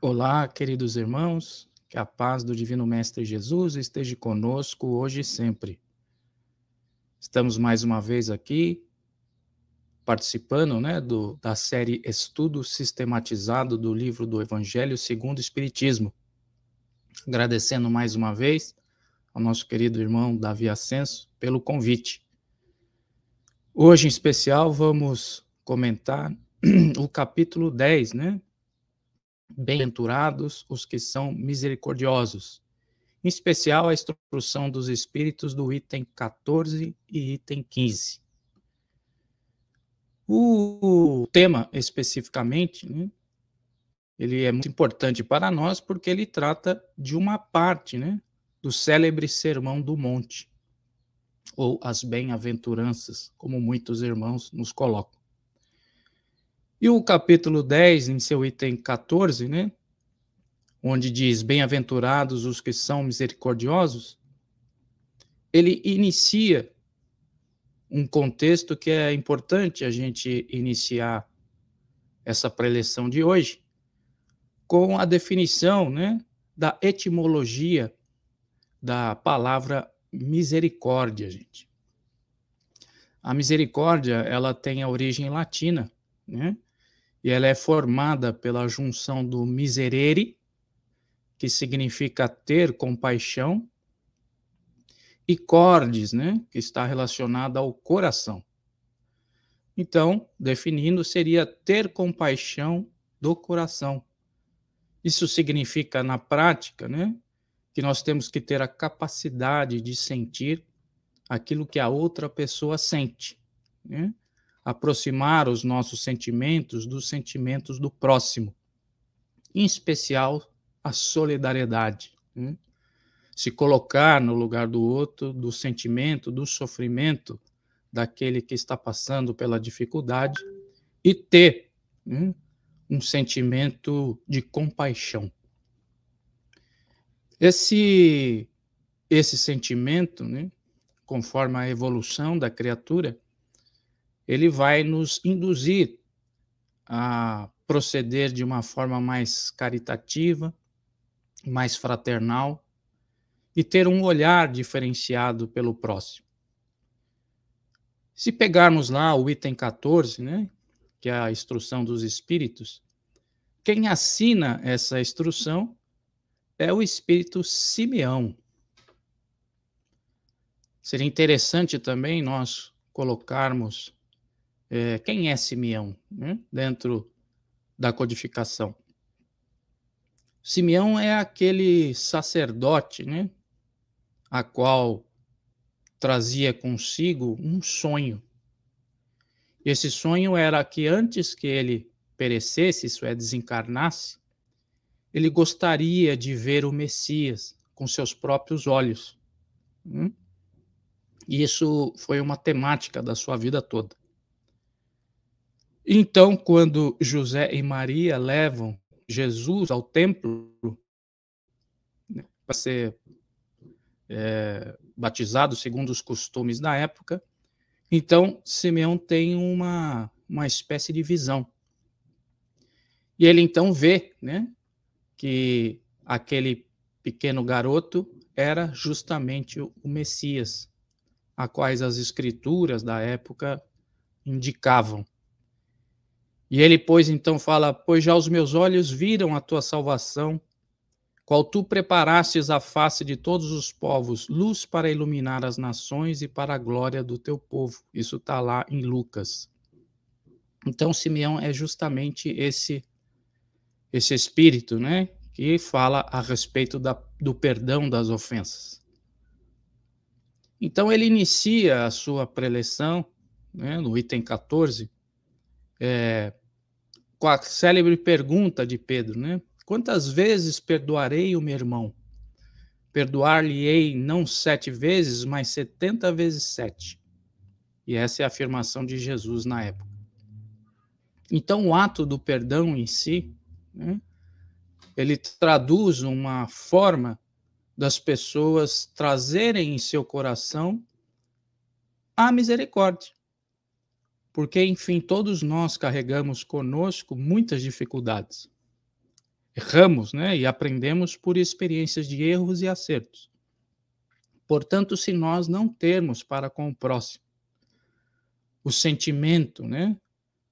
Olá, queridos irmãos, que a paz do Divino Mestre Jesus esteja conosco hoje e sempre. Estamos mais uma vez aqui participando, da série Estudo Sistematizado do livro do Evangelho segundo o Espiritismo. Agradecendo mais uma vez ao nosso querido irmão Davi Ascenso pelo convite. Hoje, em especial, vamos comentar o capítulo 10, Bem-aventurados os que são misericordiosos. Em especial, a instrução dos espíritos do item 14 e item 15. O tema, especificamente, ele é muito importante para nós porque ele trata de uma parte, do célebre Sermão do Monte, ou as bem-aventuranças, como muitos irmãos nos colocam. E o capítulo 10, em seu item 14, onde diz bem-aventurados os que são misericordiosos, ele inicia um contexto que é importante a gente iniciar essa preleção de hoje com a definição, da etimologia da palavra misericórdia, gente. A misericórdia, ela tem a origem latina, e ela é formada pela junção do miserere, que significa ter compaixão, e cordis, que está relacionada ao coração. Então, definindo, seria ter compaixão do coração. Isso significa, na prática, que nós temos que ter a capacidade de sentir aquilo que a outra pessoa sente, aproximar os nossos sentimentos dos sentimentos do próximo, em especial a solidariedade, se colocar no lugar do outro, do sentimento, do sofrimento daquele que está passando pela dificuldade e ter um sentimento de compaixão. Esse sentimento, conforme a evolução da criatura, ele vai nos induzir a proceder de uma forma mais caritativa, mais fraternal e ter um olhar diferenciado pelo próximo. Se pegarmos lá o item 14, que é a instrução dos espíritos, quem assina essa instrução é o espírito Simeão. Seria interessante também nós colocarmos quem é Simeão, dentro da codificação. Simeão é aquele sacerdote, a qual trazia consigo um sonho. Esse sonho era que antes que ele perecesse, isso é, desencarnasse, ele gostaria de ver o Messias com seus próprios olhos. E isso foi uma temática da sua vida toda. Então, quando José e Maria levam Jesus ao templo para ser batizado segundo os costumes da época, então Simeão tem uma espécie de visão. E ele então vê, que aquele pequeno garoto era justamente o Messias, a quais as escrituras da época indicavam. E ele, pois, então fala, pois já os meus olhos viram a tua salvação, qual tu preparastes a face de todos os povos, luz para iluminar as nações e para a glória do teu povo. Isso está lá em Lucas. Então, Simeão é justamente esse espírito, que fala a respeito do perdão das ofensas. Então, ele inicia a sua preleção, no item 14, com a célebre pergunta de Pedro, quantas vezes perdoarei o meu irmão? Perdoar-lhe-ei não 7 vezes, mas 70 vezes 7. E essa é a afirmação de Jesus na época. Então, o ato do perdão em si, ele traduz uma forma das pessoas trazerem em seu coração a misericórdia. Porque, enfim, todos nós carregamos conosco muitas dificuldades. erramos, né? E aprendemos por experiências de erros e acertos. Portanto, se nós não termos para com o próximo o sentimento, né,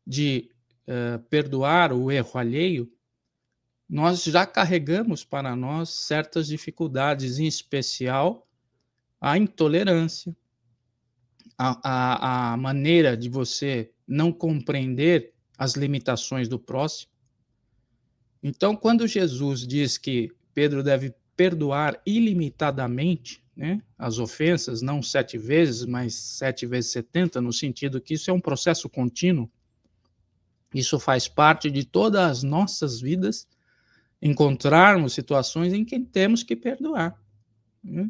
de perdoar o erro alheio, nós já carregamos para nós certas dificuldades, em especial a intolerância, a maneira de você não compreender as limitações do próximo. Então, quando Jesus diz que Pedro deve perdoar ilimitadamente, né, as ofensas, não 7 vezes, mas 7 vezes 70, no sentido que isso é um processo contínuo, isso faz parte de todas as nossas vidas, encontrarmos situações em que temos que perdoar, né?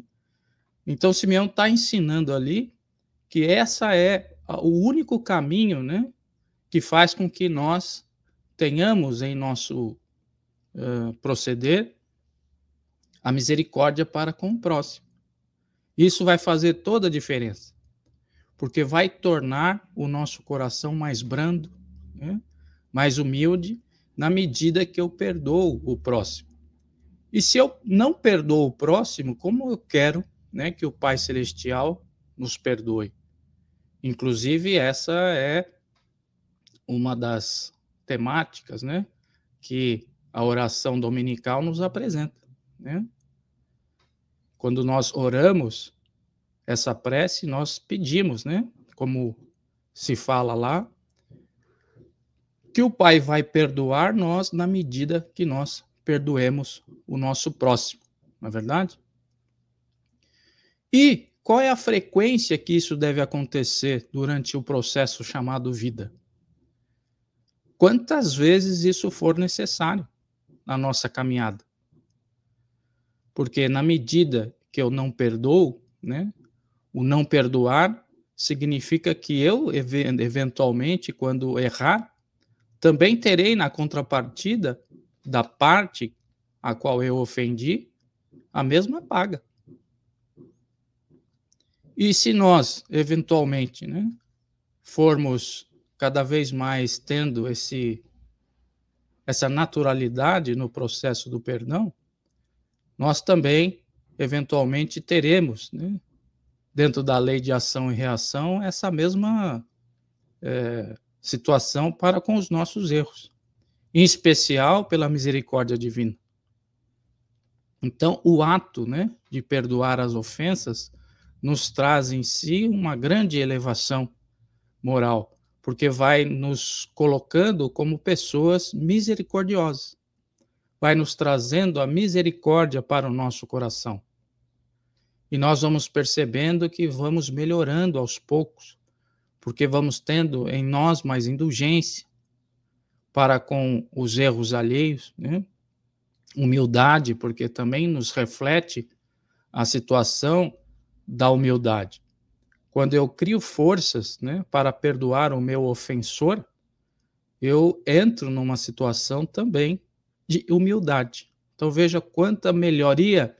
Então, Simeão está ensinando ali que essa é o único caminho, né, que faz com que nós tenhamos em nosso proceder a misericórdia para com o próximo. Isso vai fazer toda a diferença, porque vai tornar o nosso coração mais brando, né, mais humilde, na medida que eu perdoo o próximo. E se eu não perdoo o próximo, como eu quero, né, que o Pai Celestial nos perdoe? Inclusive, essa é uma das temáticas, né, que a oração dominical nos apresenta, né? Quando nós oramos essa prece, nós pedimos, né, como se fala lá, que o Pai vai perdoar nós na medida que nós perdoemos o nosso próximo, não é verdade? E qual é a frequência que isso deve acontecer durante o processo chamado vida? Quantas vezes isso for necessário na nossa caminhada? Porque na medida que eu não perdoo, né, o não perdoar significa que eu, eventualmente, quando errar, também terei na contrapartida da parte a qual eu ofendi a mesma paga. E se nós, eventualmente, né, formos cada vez mais tendo essa naturalidade no processo do perdão, nós também, eventualmente, teremos, né, dentro da lei de ação e reação, essa mesma situação para com os nossos erros, em especial pela misericórdia divina. Então, o ato, né, de perdoar as ofensas nos traz em si uma grande elevação moral, porque vai nos colocando como pessoas misericordiosas, vai nos trazendo a misericórdia para o nosso coração. E nós vamos percebendo que vamos melhorando aos poucos, porque vamos tendo em nós mais indulgência para com os erros alheios, né? Humildade, porque também nos reflete a situação da humildade. Quando eu crio forças, né, para perdoar o meu ofensor, eu entro numa situação também de humildade. Então veja quanta melhoria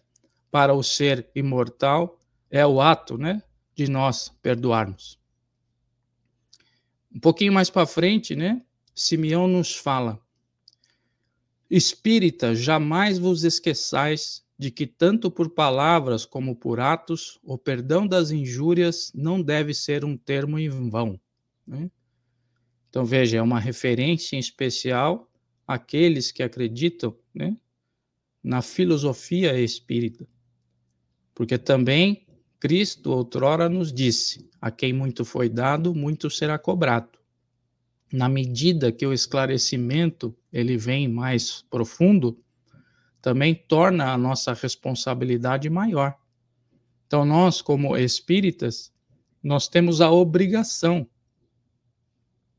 para o ser imortal é o ato, né, de nós perdoarmos. Um pouquinho mais para frente, né, Simeão nos fala: Espírita, jamais vos esqueçais de que tanto por palavras como por atos, o perdão das injúrias não deve ser um termo em vão, né? Então veja, é uma referência em especial àqueles que acreditam, né, na filosofia espírita, porque também Cristo outrora nos disse: a quem muito foi dado, muito será cobrado. Na medida que o esclarecimento ele vem mais profundo, também torna a nossa responsabilidade maior. Então nós, como espíritas, nós temos a obrigação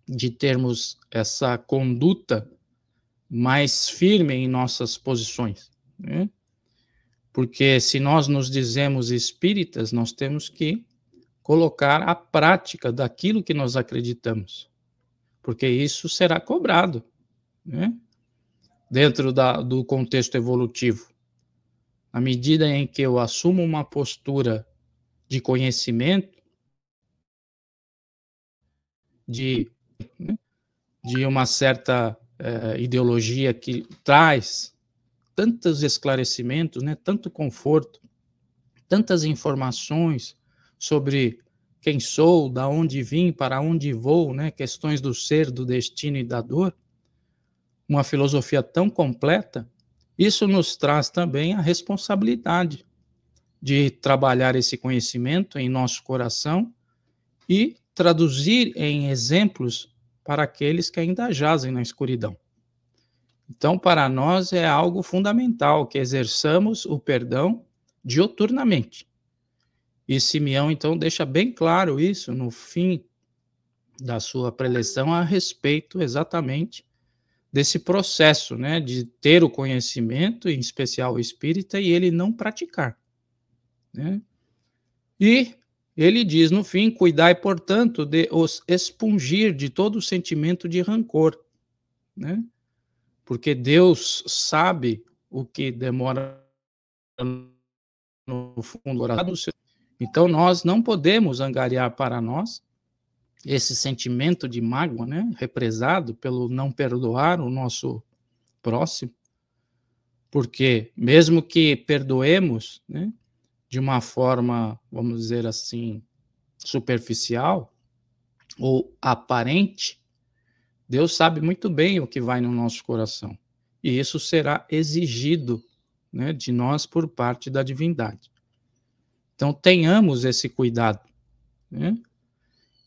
de termos essa conduta mais firme em nossas posições, né? Porque se nós nos dizemos espíritas, nós temos que colocar a prática daquilo que nós acreditamos, porque isso será cobrado, né, dentro do contexto evolutivo. À medida em que eu assumo uma postura de conhecimento, né, de uma certa ideologia que traz tantos esclarecimentos, né, tanto conforto, tantas informações sobre quem sou, da onde vim, para onde vou, né, questões do ser, do destino e da dor, uma filosofia tão completa, isso nos traz também a responsabilidade de trabalhar esse conhecimento em nosso coração e traduzir em exemplos para aqueles que ainda jazem na escuridão. Então, para nós é algo fundamental que exerçamos o perdão diuturnamente. E Simeão, então, deixa bem claro isso no fim da sua preleção a respeito exatamente desse processo, né, de ter o conhecimento, em especial o espírita, e ele não praticar, né? E ele diz no fim: cuidai, portanto, de os expungir de todo o sentimento de rancor, né? Porque Deus sabe o que demora no fundo do seu. Então nós não podemos angariar para nós esse sentimento de mágoa, né, represado pelo não perdoar o nosso próximo, porque mesmo que perdoemos, né, de uma forma, vamos dizer assim, superficial ou aparente, Deus sabe muito bem o que vai no nosso coração, e isso será exigido, né, de nós por parte da divindade. Então tenhamos esse cuidado, né?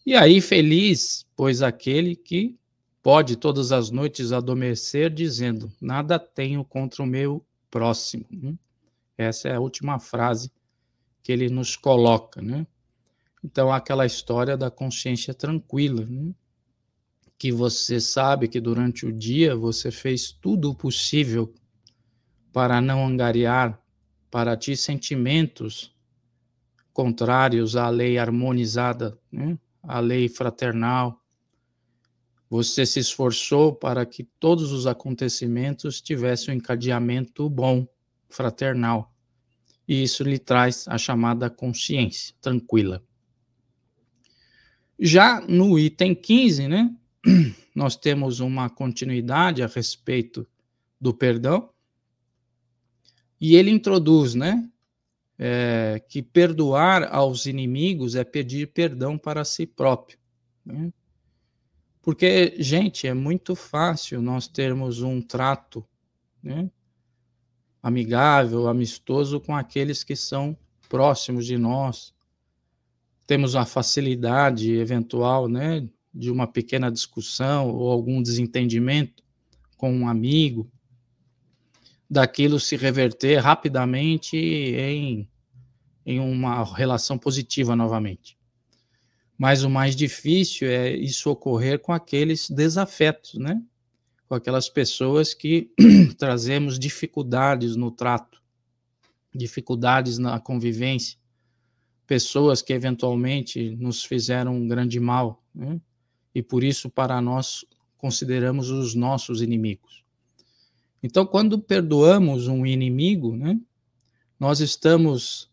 E aí feliz, pois aquele que pode todas as noites adormecer dizendo: nada tenho contra o meu próximo. Essa é a última frase que ele nos coloca, né? Então, aquela história da consciência tranquila, né? Que você sabe que durante o dia você fez tudo o possível para não angariar para ti sentimentos contrários à lei harmonizada, né? À lei fraternal. Você se esforçou para que todos os acontecimentos tivessem um encadeamento bom, fraternal. E isso lhe traz a chamada consciência tranquila. Já no item 15, né, nós temos uma continuidade a respeito do perdão. E ele introduz, né, que perdoar aos inimigos é pedir perdão para si próprio, né? Porque, gente, é muito fácil nós termos um trato, né, amigável, amistoso com aqueles que são próximos de nós. Temos a facilidade eventual, né, de uma pequena discussão ou algum desentendimento com um amigo, daquilo se reverter rapidamente em uma relação positiva novamente. Mas o mais difícil é isso ocorrer com aqueles desafetos, né? Com aquelas pessoas que trazemos dificuldades no trato, dificuldades na convivência, pessoas que eventualmente nos fizeram um grande mal, né? E por isso para nós consideramos os nossos inimigos. Então, quando perdoamos um inimigo, né, nós estamos,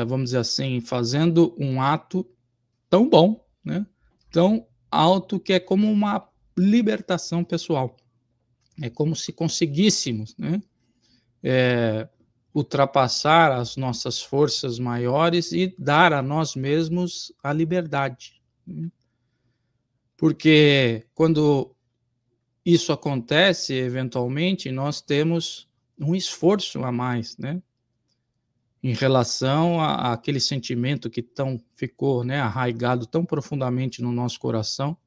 vamos dizer assim, fazendo um ato tão bom, né, tão alto, que é como uma libertação pessoal. É como se conseguíssemos, né, ultrapassar as nossas forças maiores e dar a nós mesmos a liberdade, né? Porque quando isso acontece, eventualmente, nós temos um esforço a mais, né? Em relação àquele sentimento que ficou, né, arraigado tão profundamente no nosso coração.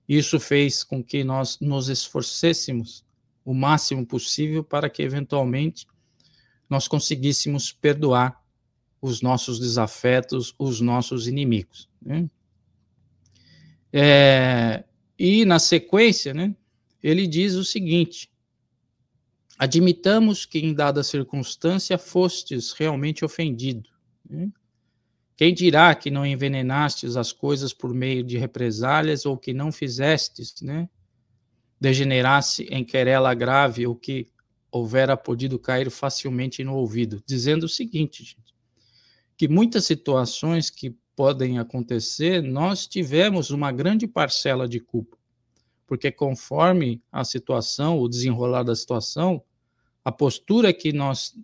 Isso fez com que nós nos esforcêssemos o máximo possível para que, eventualmente, nós conseguíssemos perdoar os nossos desafetos, os nossos inimigos, né? E, na sequência, né, ele diz o seguinte: admitamos que em dada circunstância fostes realmente ofendido, né? Quem dirá que não envenenastes as coisas por meio de represálias, ou que não fizestes, né, degenerasse em querela grave, ou que houvera podido cair facilmente no ouvido, dizendo o seguinte, gente, que muitas situações que podem acontecer, nós tivemos uma grande parcela de culpa, porque conforme a situação, o desenrolar da situação, a postura que nós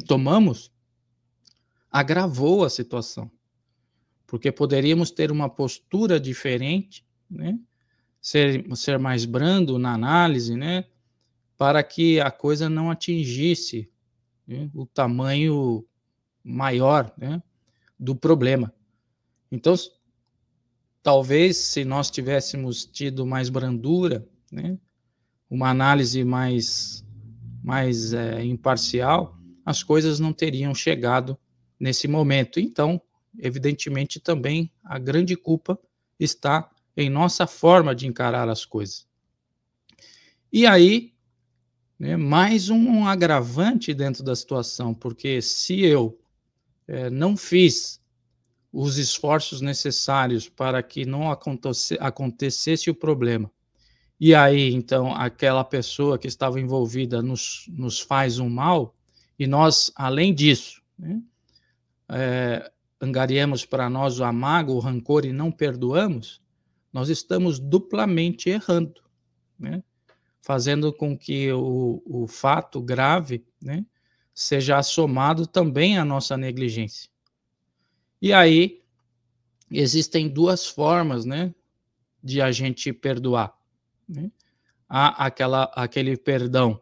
tomamos agravou a situação, porque poderíamos ter uma postura diferente, né? Ser mais brando na análise, né? Para que a coisa não atingisse, né, o tamanho maior, né, do problema. Então, talvez se nós tivéssemos tido mais brandura, né, uma análise mais imparcial, as coisas não teriam chegado nesse momento. Então, evidentemente, também a grande culpa está em nossa forma de encarar as coisas. E aí, né, mais um agravante dentro da situação, porque se eu não fiz os esforços necessários para que não acontecesse o problema, e aí, então, aquela pessoa que estava envolvida nos faz um mal, e nós, além disso, né, angariamos para nós o amargo, o rancor e não perdoamos, nós estamos duplamente errando, né, fazendo com que o fato grave, né, seja assomado também à nossa negligência. E aí, existem duas formas, né, de a gente perdoar, né? Há aquele perdão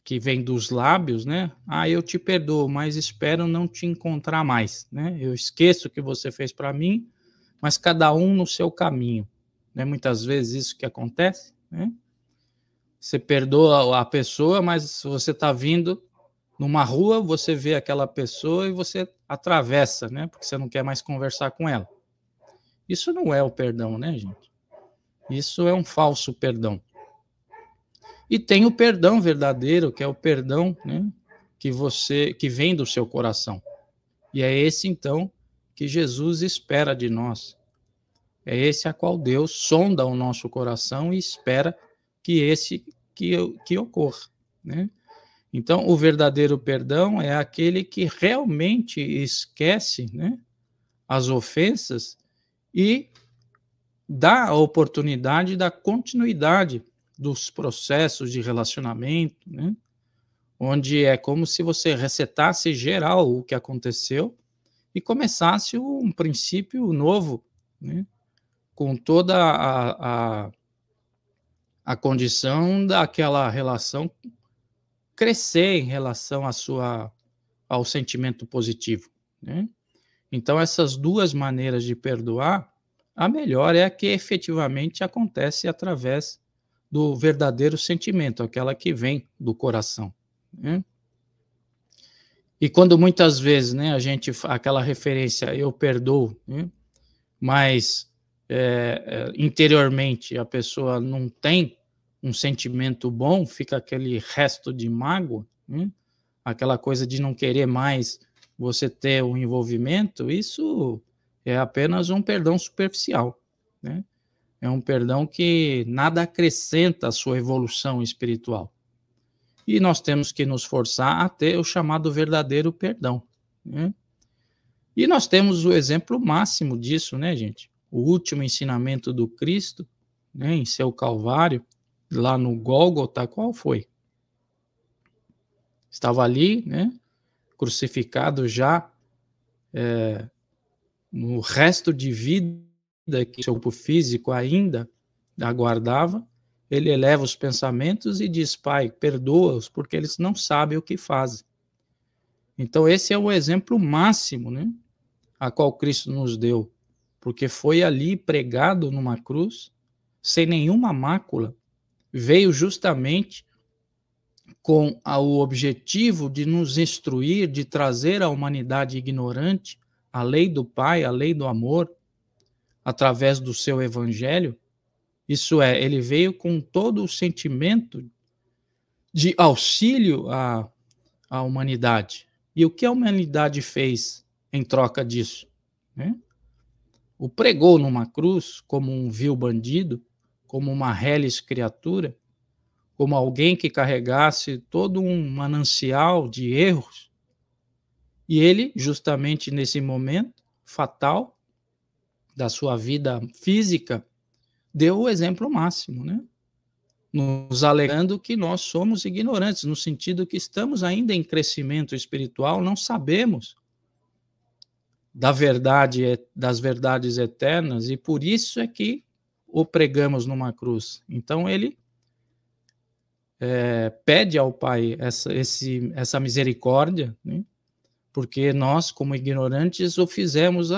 que vem dos lábios, né? Eu te perdoo, mas espero não te encontrar mais, né? Eu esqueço o que você fez para mim, mas cada um no seu caminho. Não é muitas vezes isso que acontece, né? Você perdoa a pessoa, mas você está vindo numa rua, você vê aquela pessoa e você atravessa, né? Porque você não quer mais conversar com ela. Isso não é o perdão, né, gente? Isso é um falso perdão. E tem o perdão verdadeiro, que é o perdão, né, que vem do seu coração. E é esse, então, que Jesus espera de nós. É esse a qual Deus sonda o nosso coração e espera que ocorra, né? Então, o verdadeiro perdão é aquele que realmente esquece, né, as ofensas e dá a oportunidade da continuidade dos processos de relacionamento, né? Onde é como se você resetasse geral o que aconteceu e começasse um princípio novo, né? Com toda a condição daquela relação crescer em relação ao sentimento positivo, né? Então, essas duas maneiras de perdoar, a melhor é a que efetivamente acontece através do verdadeiro sentimento, aquela que vem do coração, né? E quando muitas vezes, né, a gente aquela referência eu perdoo, né, mas interiormente a pessoa não tem um sentimento bom, fica aquele resto de mágoa, né, aquela coisa de não querer mais você ter um envolvimento, isso é apenas um perdão superficial, né? É um perdão que nada acrescenta à sua evolução espiritual. E nós temos que nos forçar a ter o chamado verdadeiro perdão, né? E nós temos o exemplo máximo disso, né, gente? O último ensinamento do Cristo, né, em seu Calvário, lá no Gólgota, qual foi? Estava ali, né, crucificado já, no resto de vida que seu corpo físico ainda aguardava, ele eleva os pensamentos e diz: Pai, perdoa-os, porque eles não sabem o que fazem. Então, esse é o exemplo máximo, né, a qual Cristo nos deu, porque foi ali pregado numa cruz, sem nenhuma mácula, veio justamente com o objetivo de nos instruir, de trazer à humanidade ignorante a lei do Pai, a lei do amor, através do seu evangelho. Isso é, ele veio com todo o sentimento de auxílio à humanidade. E o que a humanidade fez em troca disso, né? O pregou numa cruz como um vil bandido, como uma reles criatura, como alguém que carregasse todo um manancial de erros. E ele, justamente nesse momento fatal da sua vida física, deu o exemplo máximo, né? nos alegando que nós somos ignorantes, no sentido que estamos ainda em crescimento espiritual, não sabemos da verdade, das verdades eternas, e por isso é que o pregamos numa cruz. Então ele pede ao Pai essa misericórdia, né? Porque nós, como ignorantes, o fizemos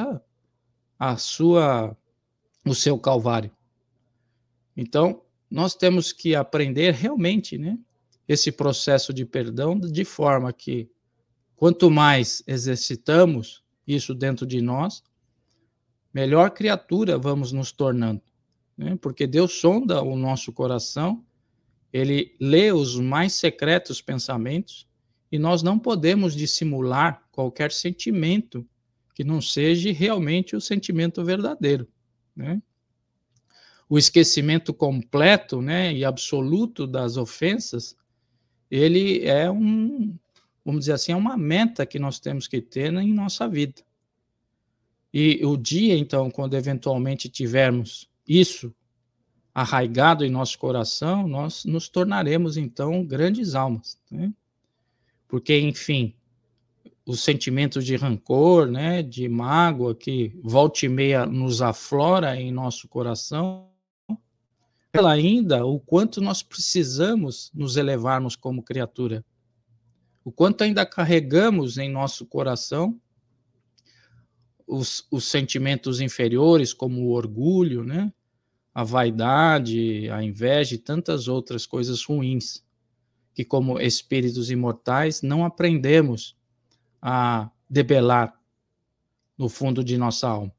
o seu Calvário. Então, nós temos que aprender realmente, né, esse processo de perdão, de forma que, quanto mais exercitamos isso dentro de nós, melhor criatura vamos nos tornando, né? Porque Deus sonda o nosso coração, Ele lê os mais secretos pensamentos, e nós não podemos dissimular qualquer sentimento que não seja realmente o sentimento verdadeiro, né? O esquecimento completo, né, e absoluto das ofensas, ele é vamos dizer assim, é uma meta que nós temos que ter em nossa vida. E o dia, então, quando eventualmente tivermos isso arraigado em nosso coração, nós nos tornaremos, então, grandes almas, né? Porque, enfim, os sentimentos de rancor, né, de mágoa, que volta e meia nos aflora em nosso coração, ela ainda o quanto nós precisamos nos elevarmos como criatura, o quanto ainda carregamos em nosso coração os sentimentos inferiores, como o orgulho, né, a vaidade, a inveja e tantas outras coisas ruins, que como espíritos imortais não aprendemos a debelar no fundo de nossa alma.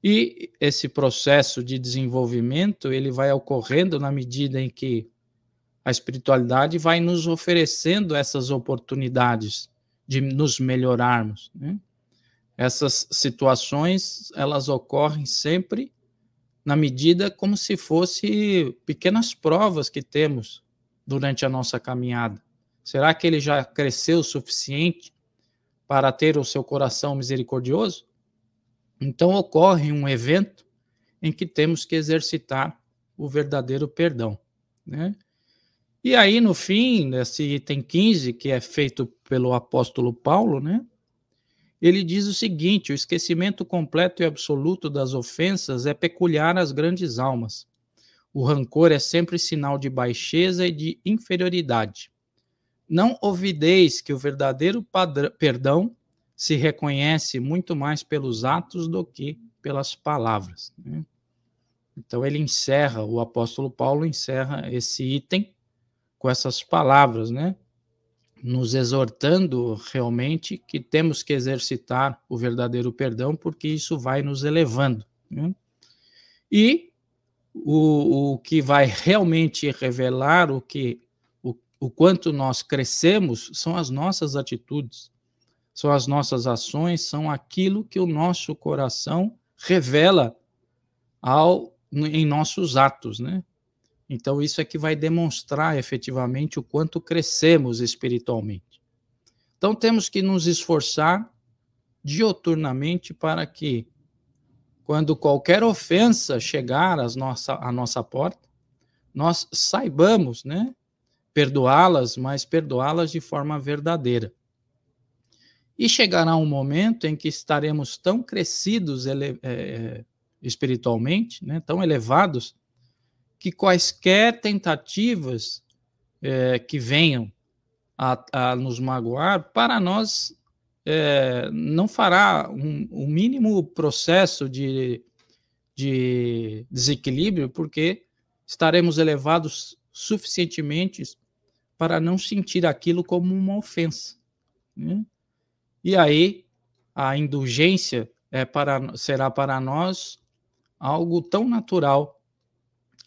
E esse processo de desenvolvimento, ele vai ocorrendo na medida em que a espiritualidade vai nos oferecendo essas oportunidades de nos melhorarmos, né? Essas situações, elas ocorrem sempre na medida como se fosse pequenas provas que temos durante a nossa caminhada. Será que ele já cresceu o suficiente para ter o seu coração misericordioso? Então ocorre um evento em que temos que exercitar o verdadeiro perdão, né? E aí, no fim, nesse item 15, que é feito pelo apóstolo Paulo, né, ele diz o seguinte: o esquecimento completo e absoluto das ofensas é peculiar às grandes almas. O rancor é sempre sinal de baixeza e de inferioridade. Não ouvideis que o verdadeiro perdão se reconhece muito mais pelos atos do que pelas palavras, né? Então ele encerra, o apóstolo Paulo encerra esse item com essas palavras, né? Nos exortando realmente que temos que exercitar o verdadeiro perdão, porque isso vai nos elevando, né? E o que vai realmente revelar o quanto nós crescemos são as nossas atitudes, são as nossas ações, são aquilo que o nosso coração revela em nossos atos, né? Então, isso é que vai demonstrar efetivamente o quanto crescemos espiritualmente. Então, temos que nos esforçar dioturnamente para que, quando qualquer ofensa chegar à nossa porta, nós saibamos, né, perdoá-las, mas perdoá-las de forma verdadeira. E chegará um momento em que estaremos tão crescidos espiritualmente, né, tão elevados, que quaisquer tentativas que venham a nos magoar, para nós não fará um mínimo processo de desequilíbrio, porque estaremos elevados suficientemente para não sentir aquilo como uma ofensa, né? E aí a indulgência será para nós algo tão natural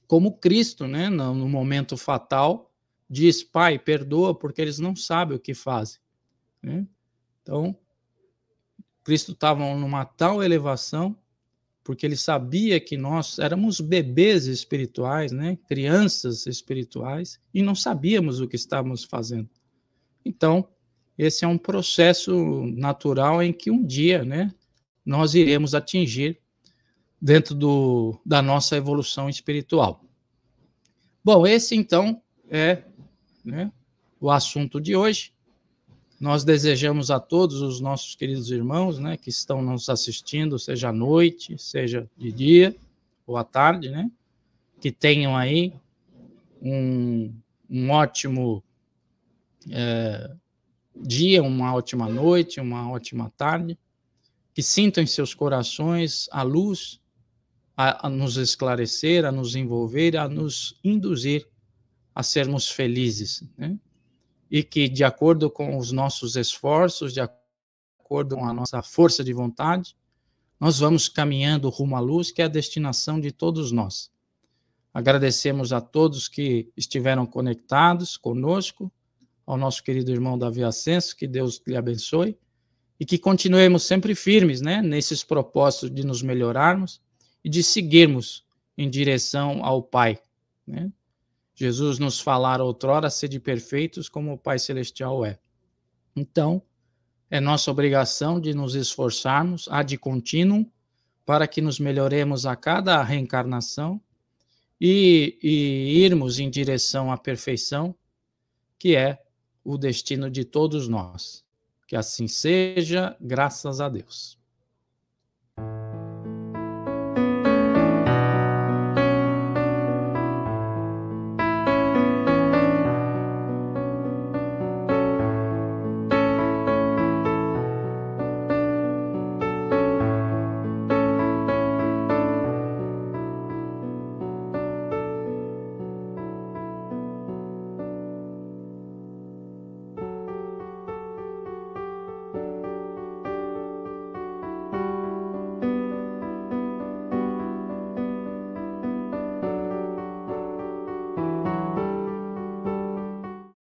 como Cristo, né, no momento fatal, diz: Pai, perdoa, porque eles não sabem o que fazem, né? Então, Cristo estava numa tal elevação, porque ele sabia que nós éramos bebês espirituais, né, crianças espirituais, e não sabíamos o que estávamos fazendo. Então, esse é um processo natural em que um dia, né, nós iremos atingir dentro da nossa evolução espiritual. Bom, esse então é, né, o assunto de hoje. Nós desejamos a todos os nossos queridos irmãos, né, que estão nos assistindo, seja à noite, seja de dia ou à tarde, né, que tenham aí um ótimo dia, uma ótima noite, uma ótima tarde, que sintam em seus corações a luz a nos esclarecer, a nos envolver, a nos induzir a sermos felizes, né? E que, de acordo com os nossos esforços, de acordo com a nossa força de vontade, nós vamos caminhando rumo à luz, que é a destinação de todos nós. Agradecemos a todos que estiveram conectados conosco, ao nosso querido irmão Davi Ascenso, que Deus lhe abençoe, e que continuemos sempre firmes, né, nesses propósitos de nos melhorarmos e de seguirmos em direção ao Pai, né? Jesus nos falara outrora, sede perfeitos como o Pai Celestial é. Então, é nossa obrigação de nos esforçarmos, ad contínuo, para que nos melhoremos a cada reencarnação e irmos em direção à perfeição, que é o destino de todos nós. Que assim seja, graças a Deus.